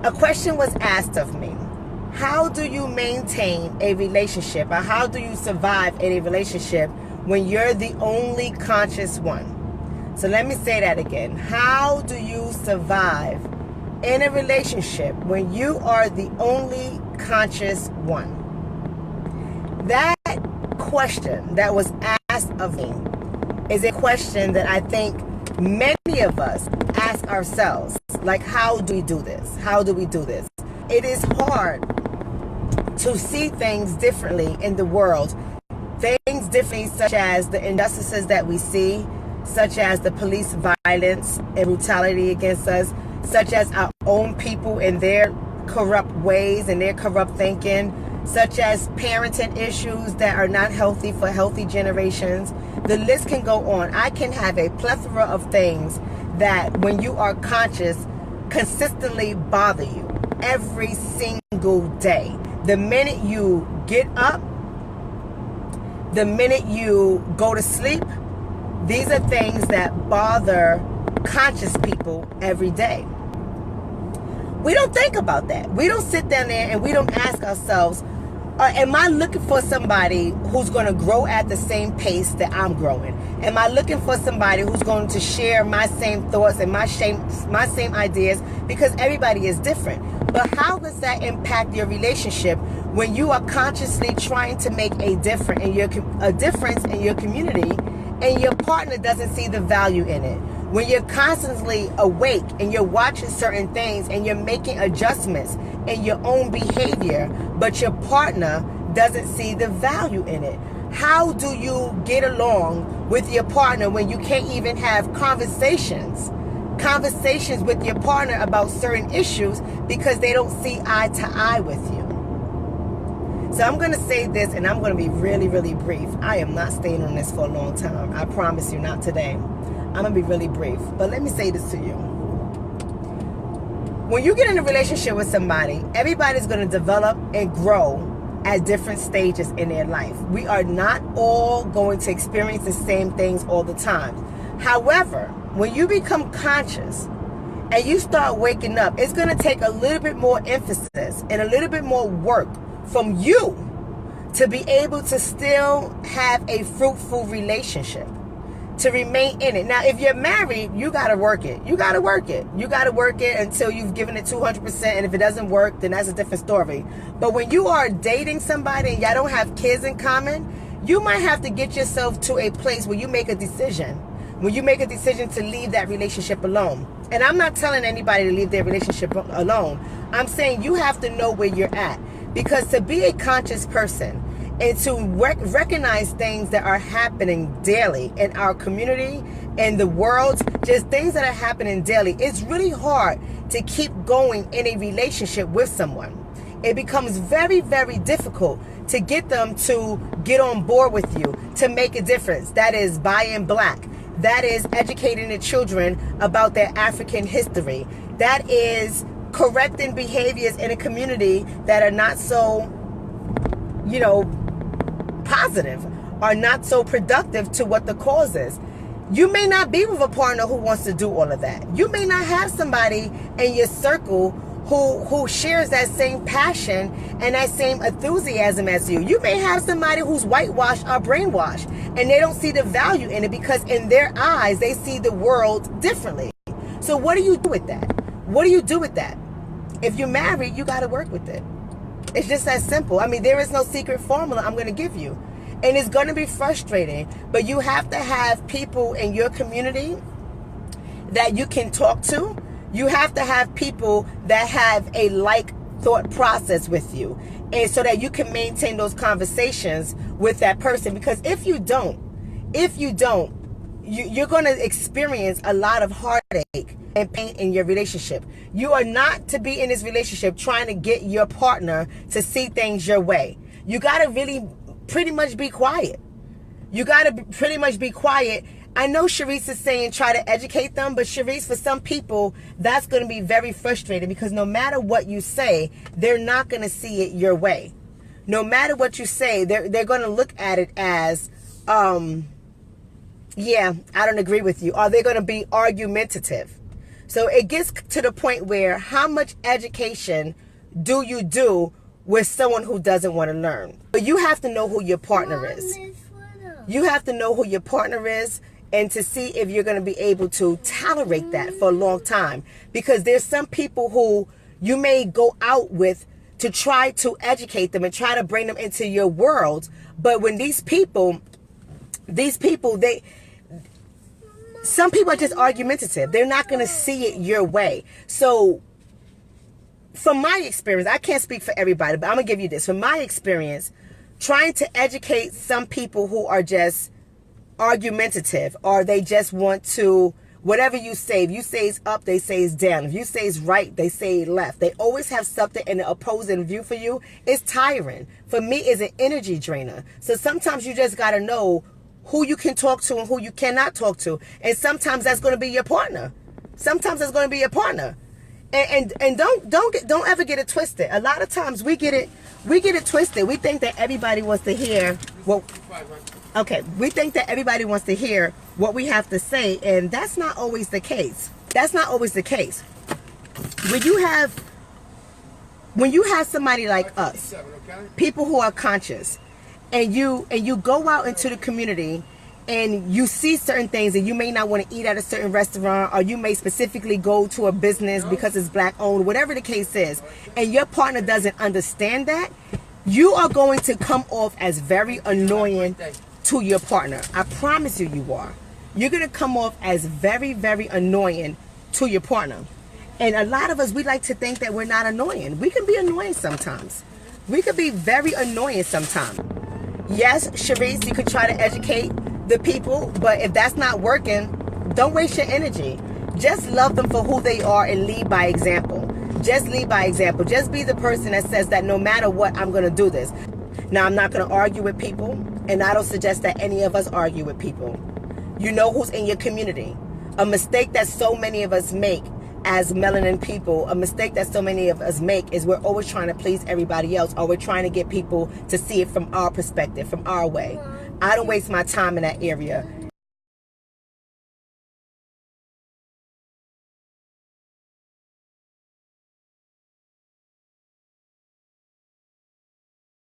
A question was asked of me. How do you maintain a relationship, or how do you survive in a relationship when you're the only conscious one? So let me say that again. How do you survive in a relationship when you are the only conscious one? That question that was asked of me is a question that I think many of us ask ourselves. Like, how do we do this? How do we do this? It is hard to see things differently in the world. Things differently, such as the injustices that we see, such as the police violence and brutality against us, such as our own people and their corrupt ways and their corrupt thinking, such as parenting issues that are not healthy for healthy generations. The list can go on. I can have a plethora of things that, when you are conscious, consistently bother you every single day. The minute you get up, the minute you go to sleep, these are things that bother conscious people every day. We don't think about that. We don't sit down there and we don't ask ourselves, am I looking for somebody who's going to grow at the same pace that I'm growing? Am I looking for somebody who's going to share my same thoughts and my same ideas? Because everybody is different. But how does that impact your relationship when you are consciously trying to make a difference in your community and your partner doesn't see the value in it? When you're constantly awake and you're watching certain things and you're making adjustments in your own behavior, but your partner doesn't see the value in it. How do you get along with your partner when you can't even have conversations with your partner about certain issues because they don't see eye to eye with you? So I'm going to say this, and I'm going to be really, really brief. I am not staying on this for a long time. I promise you, not today. I'm going to be really brief. But let me say this to you. When you get in a relationship with somebody, everybody's going to develop and grow at different stages in their life. We are not all going to experience the same things all the time. However, when you become conscious and you start waking up, it's going to take a little bit more emphasis and a little bit more work from you to be able to still have a fruitful relationship, to remain in it. Now, if you're married, you got to work it. You got to work it. You got to work it until you've given it 200%. And if it doesn't work, then that's a different story. But when you are dating somebody and y'all don't have kids in common, you might have to get yourself to a place where you make a decision. When you make a decision to leave that relationship alone. And I'm not telling anybody to leave their relationship alone. I'm saying you have to know where you're at. Because to be a conscious person and to recognize things that are happening daily in our community and the world, just things that are happening daily, it's really hard to keep going in a relationship with someone. It becomes very, very difficult to get them to get on board with you, to make a difference. That is buying black. That is educating the children about their African history. That is correcting behaviors in a community that are not so, positive, or not so productive to what the cause is. You may not be with a partner who wants to do all of that. You may not have somebody in your circle who shares that same passion and that same enthusiasm as you. You may have somebody who's whitewashed or brainwashed, and they don't see the value in it because in their eyes, they see the world differently. So what do you do with that? What do you do with that? If you're married, you got to work with it. It's just that simple. I mean, there is no secret formula I'm going to give you. And it's going to be frustrating, but you have to have people in your community that you can talk to. You have to have people that have a like thought process with you, and so that you can maintain those conversations with that person. Because if you don't, you're going to experience a lot of heartache and pain in your relationship. You are not to be in this relationship trying to get your partner to see things your way. You got to really pretty much be quiet. You got to pretty much be quiet. I know Sharice is saying try to educate them, but Sharice, for some people, that's going to be very frustrating because no matter what you say, they're not going to see it your way. No matter what you say, they're going to look at it as, yeah, I don't agree with you. Or they're going to be argumentative. So it gets to the point where how much education do you do with someone who doesn't want to learn? But you have to know who your partner is. You have to know who your partner is and to see if you're going to be able to tolerate that for a long time. Because there's some people who you may go out with to try to educate them and try to bring them into your world. But when these people, some people are just argumentative. They're not going to see it your way. So from my experience, I can't speak for everybody, but I'm going to give you this. From my experience, trying to educate some people who are just argumentative, or they just want to, whatever you say, if you say it's up, they say it's down. If you say it's right, they say it's left. They always have something in the opposing view for you. It's tiring. For me, it's an energy drainer. So sometimes you just got to know who you can talk to and who you cannot talk to. And sometimes that's going to be your partner. Sometimes that's going to be your partner. And don't ever get it twisted. A lot of times we get it twisted. We think that everybody wants to hear we think that everybody wants to hear what we have to say, and that's not always the case. That's not always the case. When you have somebody like us, people who are conscious, and you go out into the community and you see certain things, and you may not want to eat at a certain restaurant, or you may specifically go to a business because it's black owned, whatever the case is, and your partner doesn't understand that, you are going to come off as very annoying to your partner. I promise you are. You're going to come off as very, very annoying to your partner. And a lot of us, we like to think that we're not annoying. We can be annoying sometimes. We could be very annoying sometimes. Yes, Sharice, you could try to educate the people, but if that's not working, don't waste your energy. Just love them for who they are and lead by example. Just lead by example. Just be the person that says that no matter what, I'm going to do this. Now, I'm not going to argue with people, and I don't suggest that any of us argue with people. You know who's in your community. A mistake that so many of us make as melanin people, a mistake that so many of us make is we're always trying to please everybody else, or we're trying to get people to see it from our perspective, from our way. I don't waste my time in that area.